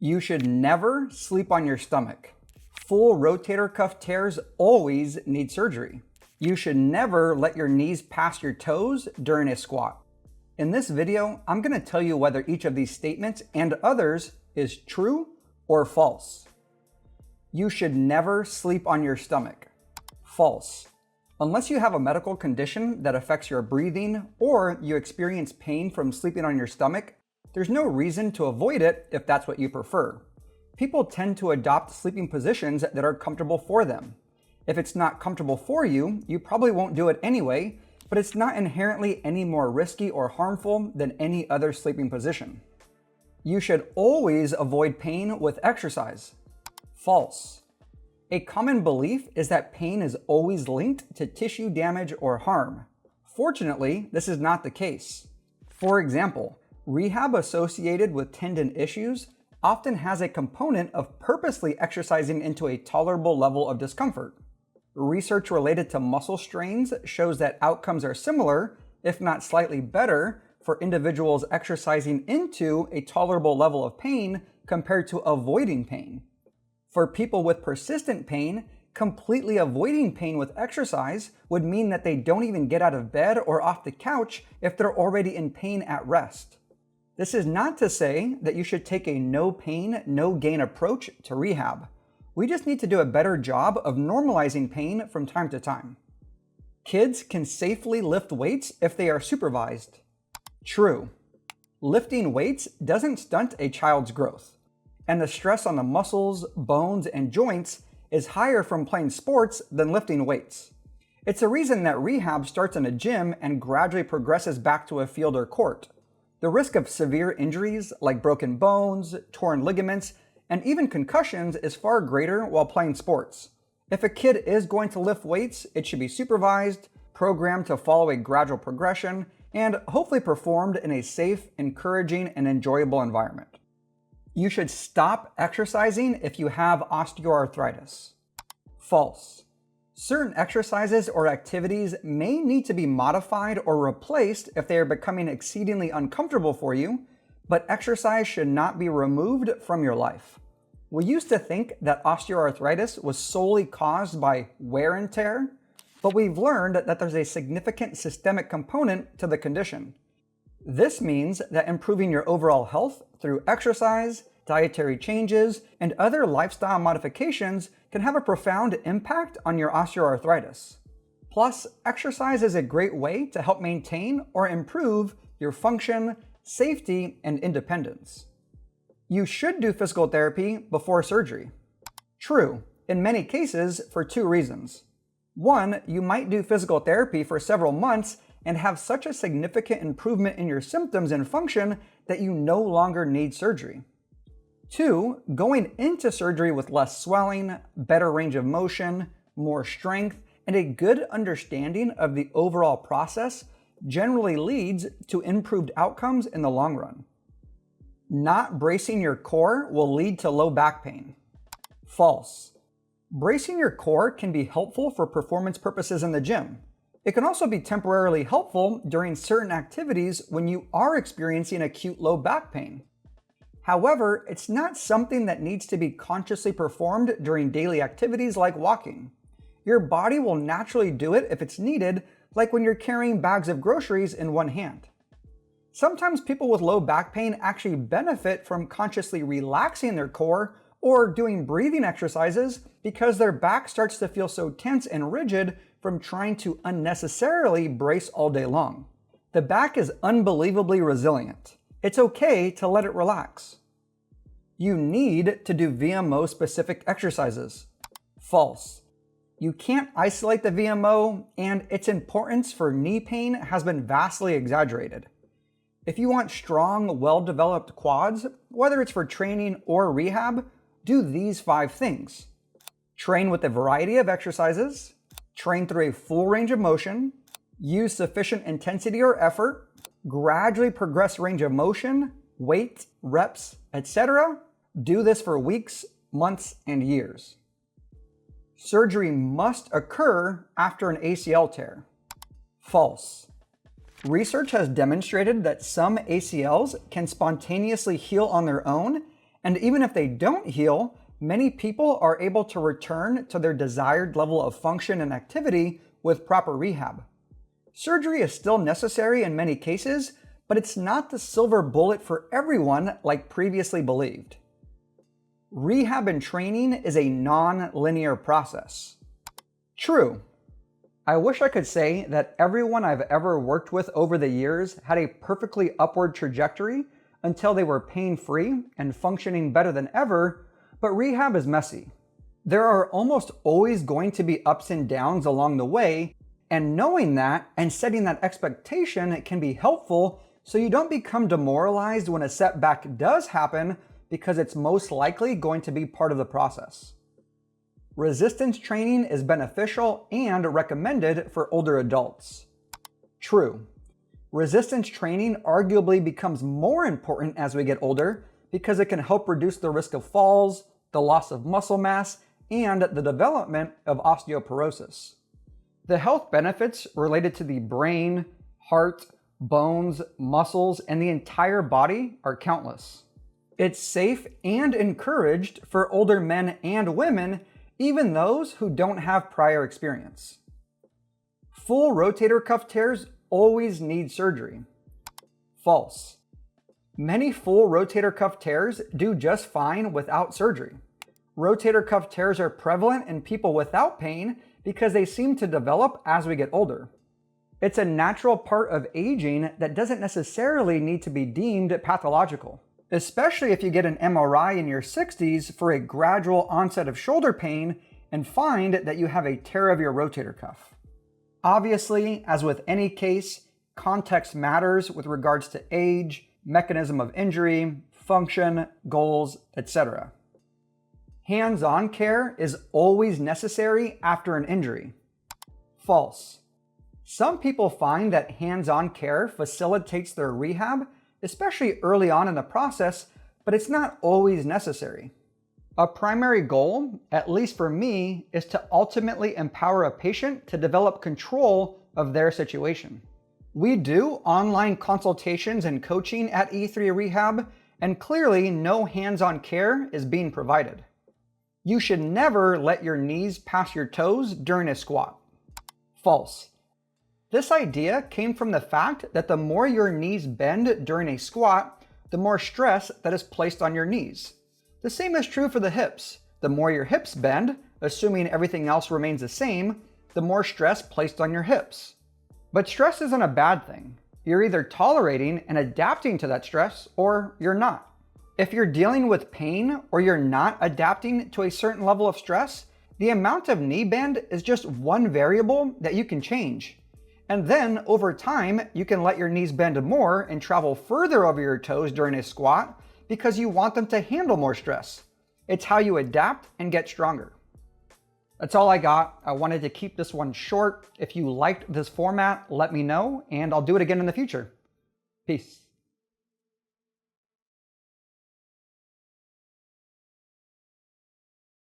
You should never sleep on your stomach. Full rotator cuff tears always need surgery. You should never let your knees pass your toes during a squat. In this video, I'm going to tell you whether each of these statements and others is true or false. You should never sleep on your stomach. False. Unless you have a medical condition that affects your breathing or you experience pain from sleeping on your stomach, there's no reason to avoid it if that's what you prefer. People tend to adopt sleeping positions that are comfortable for them. If it's not comfortable for you, you probably won't do it anyway, but it's not inherently any more risky or harmful than any other sleeping position. You should always avoid pain with exercise. False. A common belief is that pain is always linked to tissue damage or harm. Fortunately, this is not the case. For example, rehab associated with tendon issues often has a component of purposely exercising into a tolerable level of discomfort. Research related to muscle strains shows that outcomes are similar, if not slightly better, for individuals exercising into a tolerable level of pain compared to avoiding pain. For people with persistent pain, completely avoiding pain with exercise would mean that they don't even get out of bed or off the couch if they're already in pain at rest. This is not to say that you should take a no pain, no gain approach to rehab. We just need to do a better job of normalizing pain from time to time. Kids can safely lift weights if they are supervised. True. Lifting weights doesn't stunt a child's growth, and the stress on the muscles, bones, and joints is higher from playing sports than lifting weights. It's a reason that rehab starts in a gym and gradually progresses back to a field or court. The risk of severe injuries like broken bones, torn ligaments, and even concussions is far greater while playing sports. If a kid is going to lift weights, it should be supervised, programmed to follow a gradual progression, and hopefully performed in a safe, encouraging, and enjoyable environment. You should stop exercising if you have osteoarthritis. False. Certain exercises or activities may need to be modified or replaced if they are becoming exceedingly uncomfortable for you, but exercise should not be removed from your life. We used to think that osteoarthritis was solely caused by wear and tear, but we've learned that there's a significant systemic component to the condition. This means that improving your overall health through exercise, dietary changes, and other lifestyle modifications can have a profound impact on your osteoarthritis. Plus, exercise is a great way to help maintain or improve your function, safety, and independence. You should do physical therapy before surgery. True, in many cases for two reasons. One, you might do physical therapy for several months and have such a significant improvement in your symptoms and function that you no longer need surgery. Two, going into surgery with less swelling, better range of motion, more strength, and a good understanding of the overall process generally leads to improved outcomes in the long run. Not bracing your core will lead to low back pain. False. Bracing your core can be helpful for performance purposes in the gym. It can also be temporarily helpful during certain activities when you are experiencing acute low back pain. However, it's not something that needs to be consciously performed during daily activities like walking. Your body will naturally do it if it's needed, like when you're carrying bags of groceries in one hand. Sometimes people with low back pain actually benefit from consciously relaxing their core or doing breathing exercises because their back starts to feel so tense and rigid from trying to unnecessarily brace all day long. The back is unbelievably resilient. It's okay to let it relax. You need to do VMO-specific exercises. False. You can't isolate the VMO, and its importance for knee pain has been vastly exaggerated. If you want strong, well-developed quads, whether it's for training or rehab, do these 5 things. Train with a variety of exercises, train through a full range of motion, use sufficient intensity or effort, gradually progress range of motion, weight, reps, etc. Do this for weeks, months, and years. Surgery must occur after an ACL tear. False. Research has demonstrated that some ACLs can spontaneously heal on their own, And even if they don't heal, many people are able to return to their desired level of function and activity with proper rehab. Surgery is still necessary in many cases, but it's not the silver bullet for everyone like previously believed. Rehab and training is a non-linear process. True. I wish I could say that everyone I've ever worked with over the years had a perfectly upward trajectory until they were pain-free and functioning better than ever, but rehab is messy. There are almost always going to be ups and downs along the way, and knowing that and setting that expectation can be helpful so you don't become demoralized when a setback does happen, because it's most likely going to be part of the process. Resistance training is beneficial and recommended for older adults. True. Resistance training arguably becomes more important as we get older because it can help reduce the risk of falls, the loss of muscle mass, and the development of osteoporosis. The health benefits related to the brain, heart, bones, muscles, and the entire body are countless. It's safe and encouraged for older men and women, even those who don't have prior experience. Full rotator cuff tears always need surgery. False. Many full rotator cuff tears do just fine without surgery. Rotator cuff tears are prevalent in people without pain because they seem to develop as we get older. It's a natural part of aging that doesn't necessarily need to be deemed pathological, especially if you get an MRI in your 60s for a gradual onset of shoulder pain and find that you have a tear of your rotator cuff. Obviously, as with any case, context matters with regards to age, mechanism of injury, function, goals, etc. Hands-on care is always necessary after an injury. False. Some people find that hands-on care facilitates their rehab, especially early on in the process, but it's not always necessary. A primary goal, at least for me, is to ultimately empower a patient to develop control of their situation. We do online consultations and coaching at E3 Rehab, and clearly no hands-on care is being provided. You should never let your knees pass your toes during a squat. False. This idea came from the fact that the more your knees bend during a squat, the more stress that is placed on your knees. The same is true for the hips. The more your hips bend, assuming everything else remains the same, the more stress placed on your hips. But stress isn't a bad thing. You're either tolerating and adapting to that stress, or you're not. If you're dealing with pain or you're not adapting to a certain level of stress, the amount of knee bend is just one variable that you can change. And then over time, you can let your knees bend more and travel further over your toes during a squat because you want them to handle more stress. It's how you adapt and get stronger. That's all I got. I wanted to keep this one short. If you liked this format, let me know, and I'll do it again in the future. Peace.